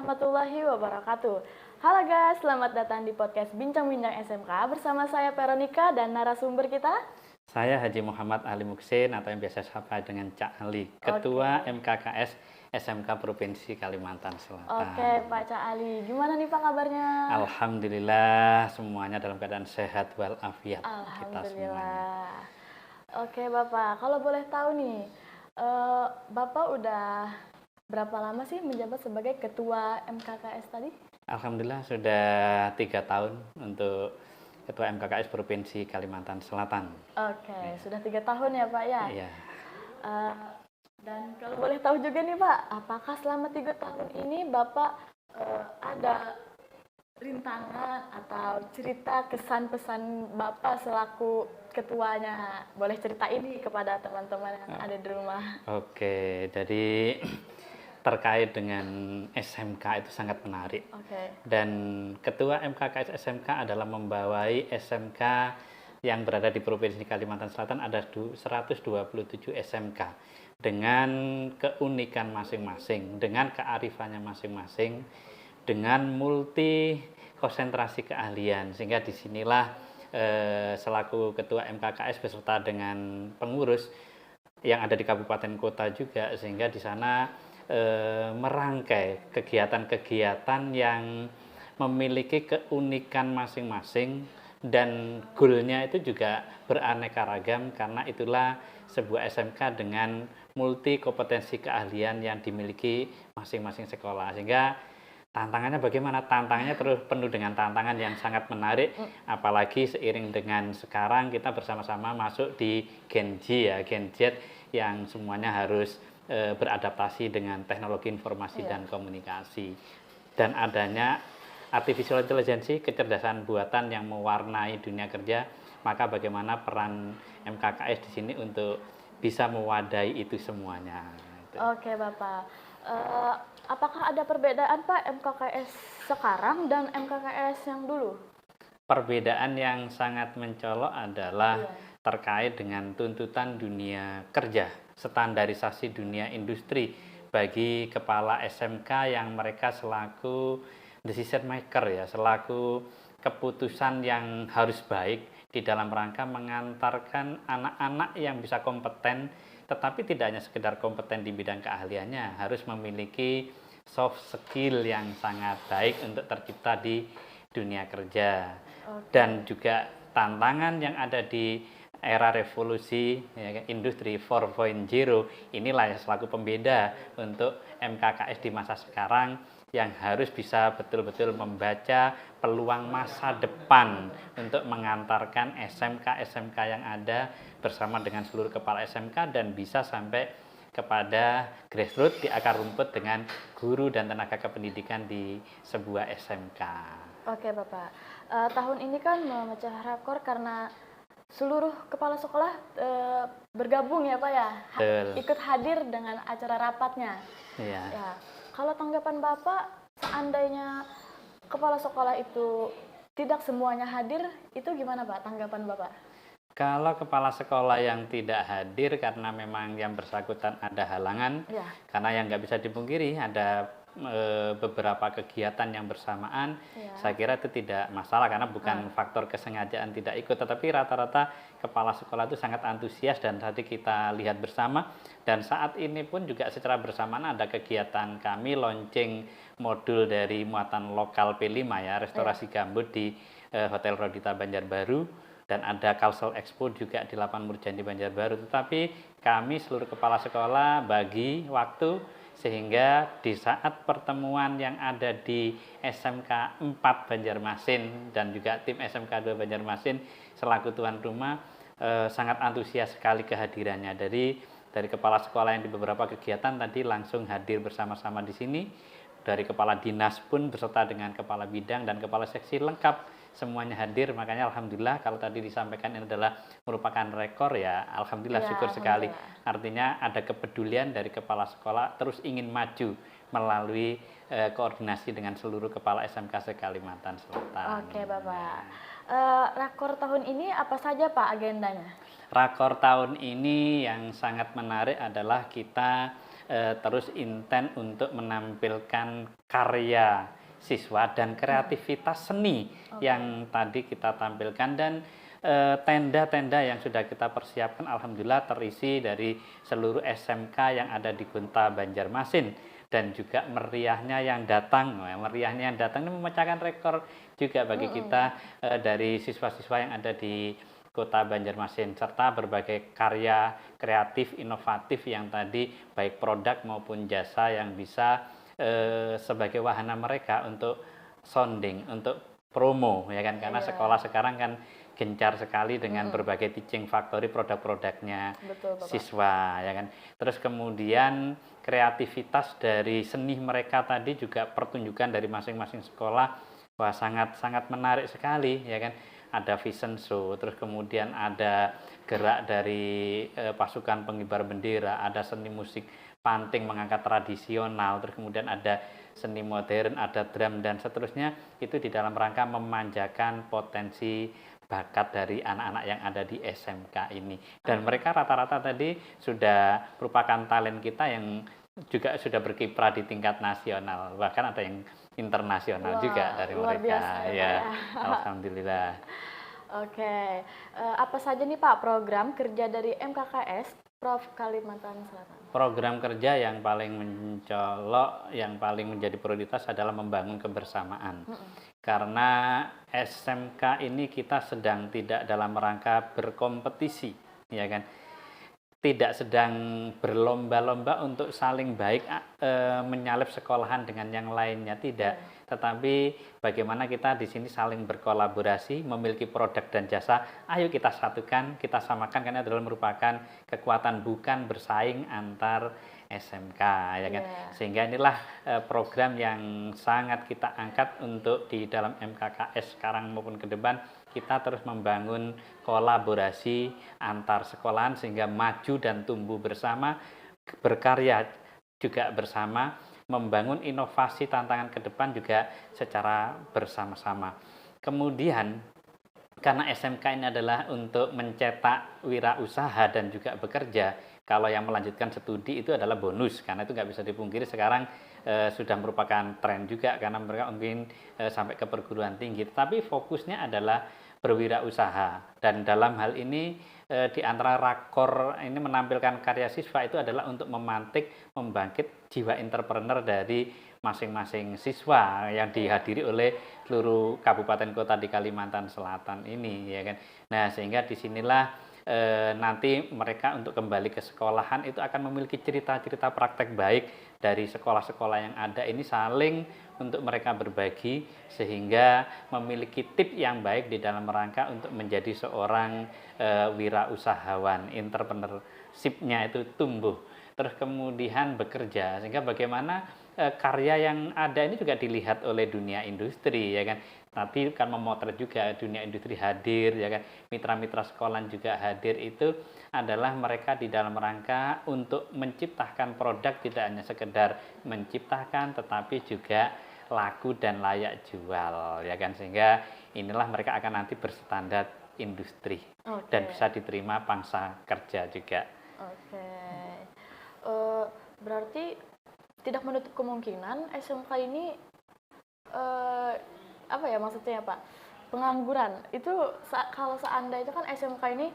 warahmatullahi wabarakatuh. Halo guys, selamat datang di podcast Bincang-Bincang SMK bersama saya Veronica dan narasumber kita. Saya Haji Muhammad Ali Muksin atau yang biasa sapa dengan Cak Ali, Ketua MKKS SMK Provinsi Kalimantan Selatan. Oke, Pak Cak Ali, gimana nih Pak kabarnya? Alhamdulillah semuanya dalam keadaan sehat walafiat kita semuanya. Alhamdulillah. Oke Bapak, kalau boleh tahu nih, Bapak udah berapa lama sih menjabat sebagai Ketua MKKS tadi? Alhamdulillah sudah 3 tahun untuk Ketua MKKS Provinsi Kalimantan Selatan. Oke, sudah 3 tahun ya Pak ya? Iya. Dan kalau boleh tahu juga nih Pak, apakah selama 3 tahun ini Bapak ada rintangan atau cerita kesan-pesan Bapak selaku ketuanya? Boleh cerita ini kepada teman-teman yang ada di rumah. Oke, jadi terkait dengan SMK itu sangat menarik. Oke. Dan Ketua MKKS SMK adalah membawai SMK yang berada di Provinsi Kalimantan Selatan, ada 127 SMK dengan keunikan masing-masing, dengan kearifannya masing-masing, dengan multi konsentrasi keahlian, sehingga disinilah selaku Ketua MKKS beserta dengan pengurus yang ada di kabupaten kota juga, sehingga di sana merangkai kegiatan-kegiatan yang memiliki keunikan masing-masing dan goalnya itu juga beraneka ragam, karena itulah sebuah SMK dengan multi kompetensi keahlian yang dimiliki masing-masing sekolah. Sehingga tantangannya bagaimana? Tantangannya terus penuh dengan tantangan yang sangat menarik, apalagi seiring dengan sekarang kita bersama-sama masuk di Gen Z ya, Gen Z yang semuanya harus beradaptasi dengan teknologi informasi dan komunikasi, dan adanya artificial intelligence, kecerdasan buatan yang mewarnai dunia kerja. Maka bagaimana peran MKKS di sini untuk bisa mewadahi itu semuanya. Oke Bapak, apakah ada perbedaan Pak MKKS sekarang dan MKKS yang dulu? Perbedaan yang sangat mencolok adalah terkait dengan tuntutan dunia kerja, standarisasi dunia industri bagi kepala SMK yang mereka selaku decision maker ya, selaku keputusan yang harus baik di dalam rangka mengantarkan anak-anak yang bisa kompeten, tetapi tidak hanya sekedar kompeten di bidang keahliannya, harus memiliki soft skill yang sangat baik untuk tercipta di dunia kerja. Dan juga tantangan yang ada di era revolusi ya, industri 4.0, inilah yang selaku pembeda untuk MKKS di masa sekarang, yang harus bisa betul-betul membaca peluang masa depan untuk mengantarkan SMK-SMK yang ada bersama dengan seluruh kepala SMK dan bisa sampai kepada grassroots di akar rumput dengan guru dan tenaga kependidikan di sebuah SMK. Oke Bapak, tahun ini kan memecah rekor karena seluruh kepala sekolah bergabung ya Pak ya, ikut hadir dengan acara rapatnya. Iya. Ya, kalau tanggapan Bapak, seandainya kepala sekolah itu tidak semuanya hadir, itu gimana Pak tanggapan Bapak? Kalau kepala sekolah yang tidak hadir karena memang yang bersangkutan ada halangan, karena yang nggak bisa dipungkiri ada beberapa kegiatan yang bersamaan, saya kira itu tidak masalah karena bukan faktor kesengajaan tidak ikut, tetapi rata-rata kepala sekolah itu sangat antusias dan tadi kita lihat bersama. Dan saat ini pun juga secara bersamaan ada kegiatan kami launching modul dari muatan lokal P5 ya, restorasi gambut di Hotel Rodita Banjarbaru, dan ada Cultural Expo juga di Lapangan Murjani Banjarbaru. Tetapi kami seluruh kepala sekolah bagi waktu sehingga di saat pertemuan yang ada di SMK 4 Banjarmasin dan juga tim SMK 2 Banjarmasin selaku tuan rumah sangat antusias sekali kehadirannya dari kepala sekolah yang di beberapa kegiatan tadi langsung hadir bersama-sama di sini. Dari kepala dinas pun beserta dengan kepala bidang dan kepala seksi lengkap semuanya hadir. Makanya alhamdulillah kalau tadi disampaikan ini adalah merupakan rekor ya, alhamdulillah, syukur sekali. Artinya ada kepedulian dari kepala sekolah terus ingin maju melalui koordinasi dengan seluruh kepala SMK se-Kalimantan Selatan. Oke Bapak, rakor tahun ini apa saja Pak agendanya? Rakor tahun ini yang sangat menarik adalah kita terus intent untuk menampilkan karya siswa dan kreativitas seni yang tadi kita tampilkan, dan tenda-tenda yang sudah kita persiapkan alhamdulillah terisi dari seluruh SMK yang ada di Kota Banjarmasin, dan juga meriahnya yang datang ini memecahkan rekor juga bagi kita dari siswa-siswa yang ada di Kota Banjarmasin, serta berbagai karya kreatif inovatif yang tadi baik produk maupun jasa yang bisa sebagai wahana mereka untuk sounding, untuk promo, ya kan, karena sekolah sekarang kan gencar sekali dengan berbagai teaching factory produk-produknya siswa, ya kan. Terus kemudian kreativitas dari seni mereka tadi juga pertunjukan dari masing-masing sekolah, wah sangat menarik sekali, ya kan. Ada vision show, terus kemudian ada gerak dari pasukan pengibar bendera, ada seni musik panting mengangkat tradisional, terus kemudian ada seni modern, ada drum dan seterusnya, itu di dalam rangka memanjakan potensi bakat dari anak-anak yang ada di SMK ini. Dan mereka rata-rata tadi sudah merupakan talent kita yang juga sudah berkiprah di tingkat nasional, bahkan ada yang internasional juga dari luar mereka. Biasa, ya, alhamdulillah. Oke, apa saja nih Pak program kerja dari MKKS Prof Kalimantan Selatan? Program kerja yang paling mencolok, yang paling menjadi prioritas adalah membangun kebersamaan. Karena SMK ini kita sedang tidak dalam rangka berkompetisi, ya kan? Tidak sedang berlomba-lomba untuk saling baik menyalip sekolahan dengan yang lainnya, tidak. Tetapi bagaimana kita di sini saling berkolaborasi, memiliki produk dan jasa, ayo kita satukan, kita samakan, karena adalah merupakan kekuatan bukan bersaing antar SMK, ya kan. Sehingga inilah program yang sangat kita angkat untuk di dalam MKKS sekarang maupun ke depan, kita terus membangun kolaborasi antar sekolahan sehingga maju dan tumbuh bersama, berkarya juga bersama, membangun inovasi tantangan ke depan juga secara bersama-sama. Kemudian karena SMK ini adalah untuk mencetak wirausaha dan juga bekerja, kalau yang melanjutkan studi itu adalah bonus, karena itu nggak bisa dipungkiri sekarang sudah merupakan tren juga, karena mereka mungkin sampai ke perguruan tinggi, tapi fokusnya adalah berwirausaha. Dan dalam hal ini di antara rakor ini menampilkan karya siswa itu adalah untuk memantik, membangkit jiwa entrepreneur dari masing-masing siswa yang dihadiri oleh seluruh kabupaten kota di Kalimantan Selatan ini, ya kan. Nah, sehingga disinilah nanti mereka untuk kembali ke sekolahan itu akan memiliki cerita-cerita praktek baik dari sekolah-sekolah yang ada ini, saling untuk mereka berbagi sehingga memiliki tip yang baik di dalam rangka untuk menjadi seorang wirausahawan, entrepreneurship-nya itu tumbuh, terus kemudian bekerja, sehingga bagaimana karya yang ada ini juga dilihat oleh dunia industri, ya kan. Nanti kan memotret juga dunia industri hadir, ya kan. Mitra-mitra sekolah juga hadir, itu adalah mereka di dalam rangka untuk menciptakan produk, tidak hanya sekedar menciptakan tetapi juga laku dan layak jual, ya kan. Sehingga inilah mereka akan nanti berstandar industri dan bisa diterima pangsa kerja juga. Berarti tidak menutup kemungkinan SMK ini apa ya maksudnya Pak, pengangguran itu kalau seandainya itu kan SMK ini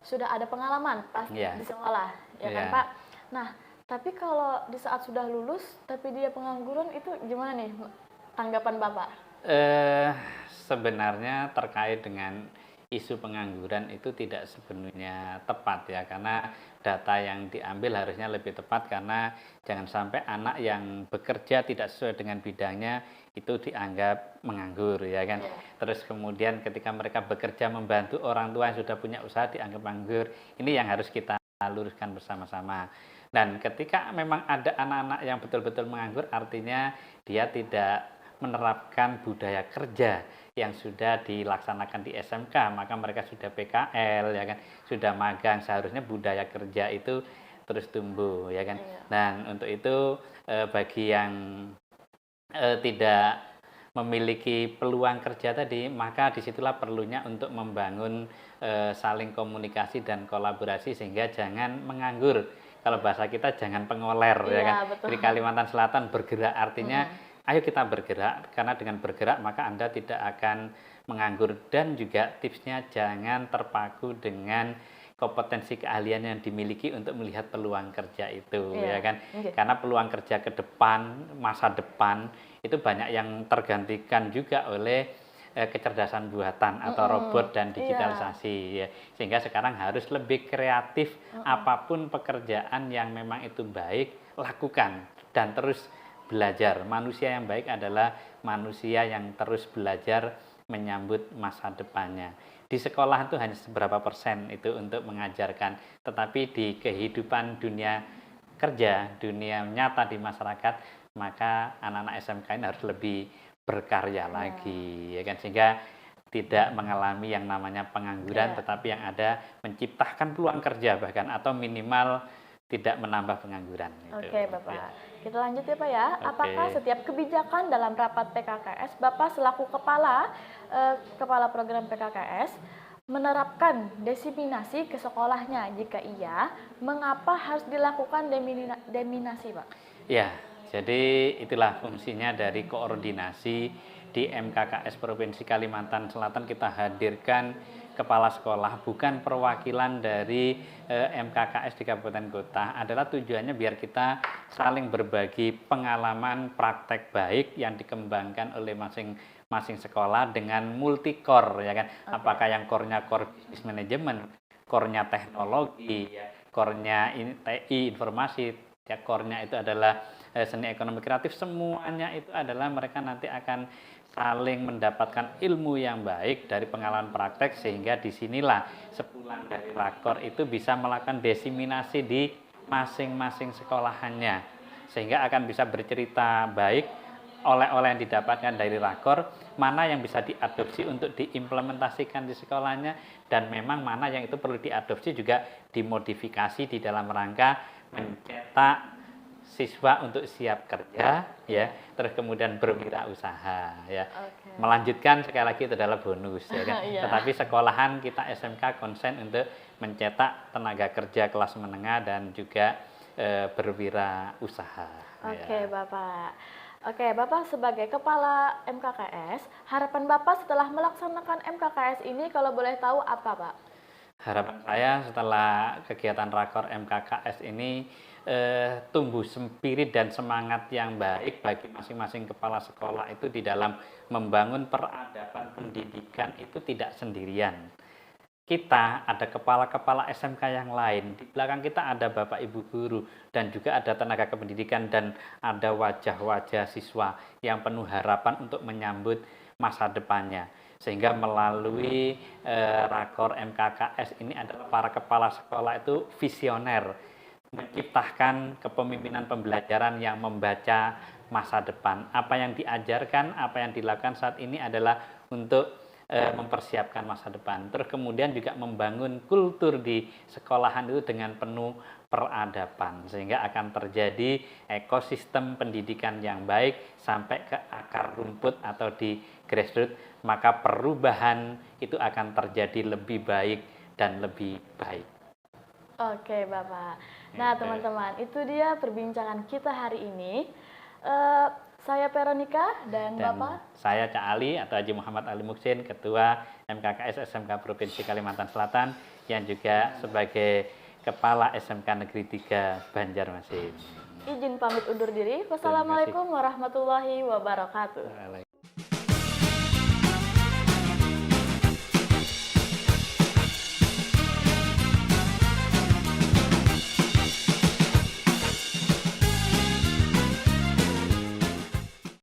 sudah ada pengalaman pasti di sekolah, ya kan Pak. Nah, tapi kalau di saat sudah lulus tapi dia pengangguran, itu gimana nih tanggapan Bapak? Sebenarnya terkait dengan isu pengangguran itu tidak sepenuhnya tepat, ya, karena data yang diambil harusnya lebih tepat, karena jangan sampai anak yang bekerja tidak sesuai dengan bidangnya itu dianggap menganggur, ya kan. Terus kemudian ketika mereka bekerja membantu orang tua yang sudah punya usaha dianggap menganggur. Ini yang harus kita luruskan bersama-sama. Dan ketika memang ada anak-anak yang betul-betul menganggur, artinya dia tidak menerapkan budaya kerja yang sudah dilaksanakan di SMK, maka mereka sudah PKL, ya kan, sudah magang, seharusnya budaya kerja itu terus tumbuh, ya kan. Dan untuk itu bagi yang tidak memiliki peluang kerja tadi, maka disitulah perlunya untuk membangun saling komunikasi dan kolaborasi sehingga jangan menganggur. kalau bahasa kita jangan pengoler ya kan. Betul. Di Kalimantan Selatan bergerak artinya ayo kita bergerak, karena dengan bergerak maka Anda tidak akan menganggur, dan juga tipsnya jangan terpaku dengan kompetensi keahlian yang dimiliki untuk melihat peluang kerja itu ya kan. Karena peluang kerja ke depan, masa depan itu banyak yang tergantikan juga oleh kecerdasan buatan atau robot dan digitalisasi ya. Sehingga sekarang harus lebih kreatif, apapun pekerjaan yang memang itu baik lakukan dan terus belajar. Manusia yang baik adalah manusia yang terus belajar menyambut masa depannya. Di sekolah itu hanya seberapa persen itu untuk mengajarkan, tetapi di kehidupan dunia kerja, dunia nyata di masyarakat, maka anak-anak SMK ini harus lebih berkarya lagi ya kan, sehingga tidak mengalami yang namanya pengangguran, tetapi yang ada menciptakan peluang kerja bahkan, atau minimal tidak menambah pengangguran. Oke, Bapak. Kita lanjut ya, Pak ya. Apakah setiap kebijakan dalam rapat PKKS, Bapak selaku kepala program PKKS menerapkan desiminasi ke sekolahnya? Jika iya, mengapa harus dilakukan desiminasi, Pak? Ya, jadi itulah fungsinya dari koordinasi di MKKS Provinsi Kalimantan Selatan. Kita hadirkan kepala sekolah, bukan perwakilan dari MKKS di kabupaten kota. Adalah tujuannya biar kita saling berbagi pengalaman praktek baik yang dikembangkan oleh masing-masing sekolah dengan multi core ya kan. Apakah yang core-nya core business management, core-nya teknologi, core-nya TI informasi, ya core-nya itu adalah seni ekonomi kreatif, semuanya itu adalah mereka nanti akan saling mendapatkan ilmu yang baik dari pengalaman praktek, sehingga disinilah sepulang dari rakor itu bisa melakukan desiminasi di masing-masing sekolahannya, sehingga akan bisa bercerita baik oleh-oleh yang didapatkan dari rakor, mana yang bisa diadopsi untuk diimplementasikan di sekolahnya, dan memang mana yang itu perlu diadopsi juga dimodifikasi di dalam rangka mencetak siswa untuk siap kerja ya, terus kemudian berwirausaha ya. Melanjutkan sekali lagi itu adalah bonus ya kan. Tetapi sekolahan kita SMK konsen untuk mencetak tenaga kerja kelas menengah dan juga berwirausaha. Bapak. Bapak sebagai kepala MKKS, harapan Bapak setelah melaksanakan MKKS ini kalau boleh tahu apa, Pak? Harapan saya setelah kegiatan rakor MKKS ini tumbuh spirit dan semangat yang baik bagi masing-masing kepala sekolah itu di dalam membangun peradaban pendidikan itu tidak sendirian. Kita ada kepala-kepala SMK yang lain, di belakang kita ada Bapak Ibu guru dan juga ada tenaga kependidikan, dan ada wajah-wajah siswa yang penuh harapan untuk menyambut masa depannya. Sehingga melalui rakor MKKS ini adalah para kepala sekolah itu visioner, menciptakan kepemimpinan pembelajaran yang membaca masa depan. Apa yang diajarkan, apa yang dilakukan saat ini adalah untuk mempersiapkan masa depan. Terus kemudian juga membangun kultur di sekolahan itu dengan penuh peradaban, sehingga akan terjadi ekosistem pendidikan yang baik sampai ke akar rumput atau di grassroots, maka perubahan itu akan terjadi lebih baik dan lebih baik. Oke, Bapak. Nah, teman-teman, itu dia perbincangan kita hari ini. Saya Veronica dan Bapak. Saya Cak Ali atau Haji Muhammad Ali Muksin, Ketua MKKS SMK Provinsi Kalimantan Selatan, yang juga sebagai Kepala SMK Negeri 3 Banjarmasin. Izin pamit undur diri. Wassalamualaikum warahmatullahi wabarakatuh.